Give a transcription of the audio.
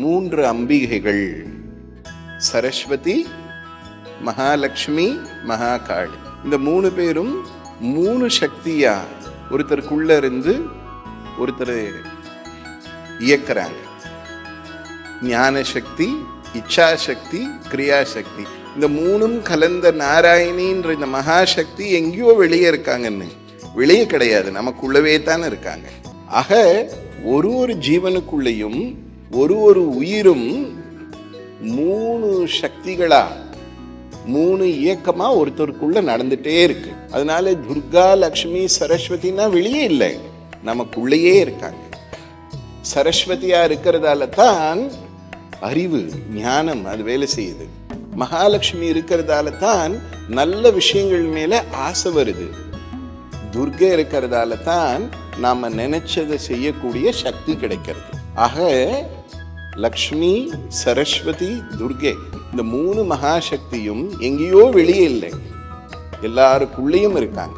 மூன்று அம்பிகைகள், சரஸ்வதி, மகாலட்சுமி, மகாகாளி. இந்த மூணு பேரும் மூணு சக்தியா ஒருத்தருக்குள்ள இருந்து ஒருத்தர் இயக்குறாங்க. ஞான சக்தி, இச்சா சக்தி, கிரியாசக்தி. இந்த மூணும் கலந்த நாராயணின்ற இந்த மகாசக்தி எங்கேயோ வெளியே இருக்காங்கன்னு, வெளியே கிடையாது, நமக்குள்ளவே தான் இருக்காங்க. ஆக ஒரு ஒரு ஜீவனுக்குள்ளேயும் ஒரு ஒரு உயிரும் மூணு சக்திகளா, மூணு இயக்கமா ஒருத்தருக்குள்ள நடந்துட்டே இருக்கு. அதனால துர்கா, லக்ஷ்மி, சரஸ்வதினா வெளியே இல்லை, நமக்குள்ளேயே இருக்காங்க. சரஸ்வதியா இருக்கிறதால தான் அறிவு, ஞானம் அது வேலை செய்யுது. மகாலட்சுமி இருக்கிறதால தான் நல்ல விஷயங்கள் மேல ஆசை வருது. துர்கை இருக்கிறதால தான் நாம நினைச்சதை செய்யக்கூடிய சக்தி கிடைக்கிறது. ஆக லக்ஷ்மி, சரஸ்வதி, துர்கை இந்த மூணு மகாசக்தியும் எங்கேயோ வெளியே இல்லை, எல்லாருக்குள்ளேயும் இருக்காங்க.